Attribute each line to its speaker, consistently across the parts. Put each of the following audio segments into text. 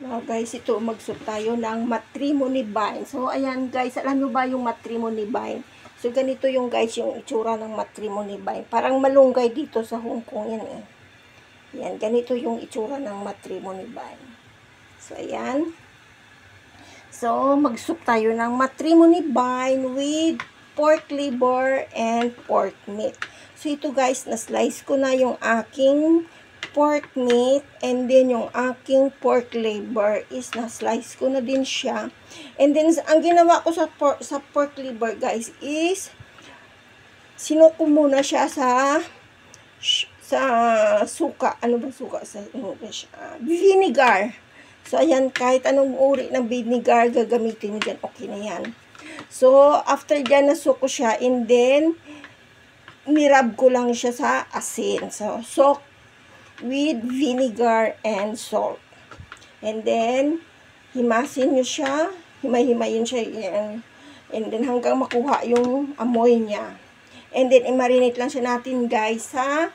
Speaker 1: Now guys, ito mag-soup tayo ng matrimony vine. So ayan guys, alam nyo ba yung matrimony vine? So ganito yung guys yung itsura ng matrimony vine. Parang malunggay dito sa Hong Kong yan eh. Yan, ganito yung itsura ng matrimony vine. So ayan. So mag-soup tayo ng matrimony vine with pork liver and pork meat. So ito guys, na-slice ko na yung aking pork meat and then yung aking pork liver is na-slice ko na din siya. And then ang ginawa ko sa pork liver guys is sinuko muna siya sa suka. Ano ba suka sa English? Vinegar. So ayan, kahit anong uri ng vinegar gagamitin mo dyan, okay na yan. So after dyan nasuko siya and then nirab ko lang siya sa asin. So soak with vinegar and salt. And then, himasin nyo siya. Himay-himayin siya. And then, hanggang makuha yung amoy niya. And then, i-marinate lang siya natin, guys, sa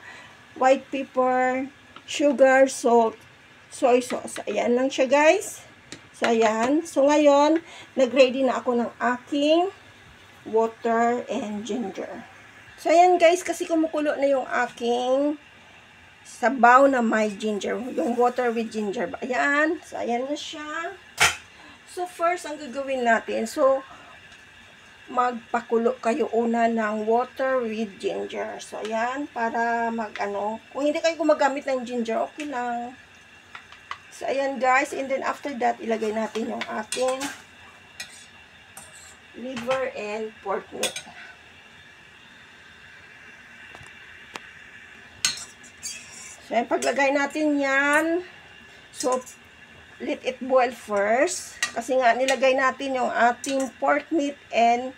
Speaker 1: white pepper, sugar, salt, soy sauce. Ayan lang siya, guys. So, ayan. So, ngayon, nag-ready na ako ng aking water and ginger. So, ayan, guys, kasi kumukulo na yung aking sabaw na may ginger. Yung water with ginger. Ayan. So, ayan na siya. So, first, ang gagawin natin. So, magpakulo kayo una ng water with ginger. So, ayan. Para kung hindi kayo gumagamit ng ginger, okay lang. So, ayan guys. And then, after that, ilagay natin yung ating liver and pork meat. So, yung paglagay natin yan, so, let it boil first. Kasi nga, nilagay natin yung ating pork meat and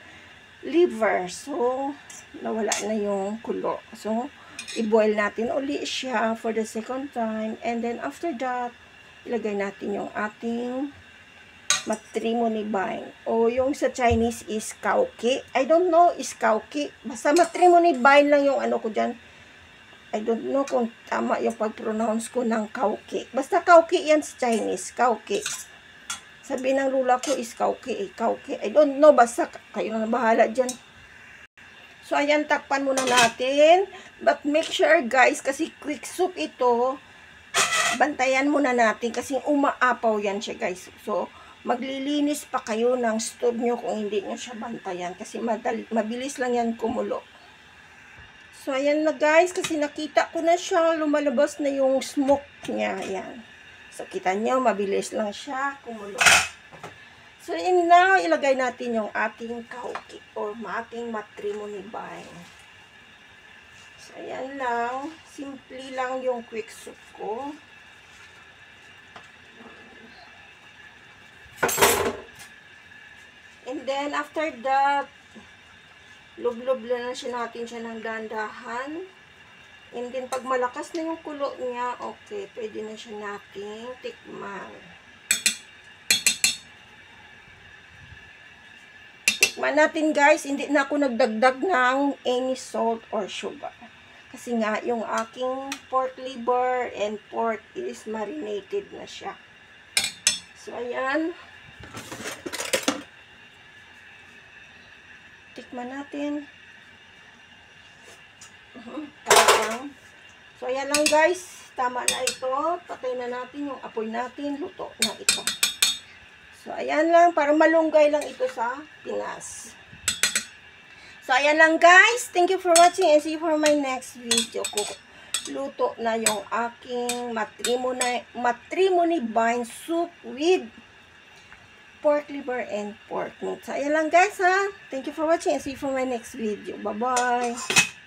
Speaker 1: liver. So, nawala na yung kulo. So, i-boil natin uli siya for the second time. And then, after that, ilagay natin yung ating matrimony vine. O, yung sa Chinese is kauki. I don't know is kauki. Basta matrimony vine lang yung ano ko dyan. I don't know kung tama yung pag-pronounce ko ng kauki. Basta kauki yan sa Chinese. Kauki. Sabi ng lula ko is kauki. Kauki. I don't know. Basta kayo na bahala dyan. So, ayan. Takpan muna natin. But make sure guys, kasi quick soup ito, bantayan muna natin kasi umaapaw yan siya guys. So, maglilinis pa kayo ng stove nyo kung hindi nyo siya bantayan. Kasi mabilis lang yan kumulo. So, ayan na guys, kasi nakita ko na siya, lumalabas na yung smoke niya, ayan. So, kita nyo, mabilis lang siya kumulo. So, now, ilagay natin yung ating kauki or ating matrimony vine. So, ayan lang, simple lang yung quick soup ko. And then, after that, lublob na siya natin siya ng dandahan. And then, pag malakas na yung kulo niya, okay, pwede na siya nating tikman. Tikman natin guys, hindi na ako nagdagdag ng any salt or sugar. Kasi nga, yung aking pork liver and pork is marinated na siya. So, ayan. Tikman natin. So, ayan lang guys. Tama na ito. Patay na natin yung apoy natin. Luto na ito. So, ayan lang. Para malunggay lang ito sa Pinas. So, ayan lang guys. Thank you for watching and see you for my next video. Luto na yung aking matrimony vine soup with pork liver and pork meat. So, ayan lang guys ha. Thank you for watching and see you for my next video. Bye-bye.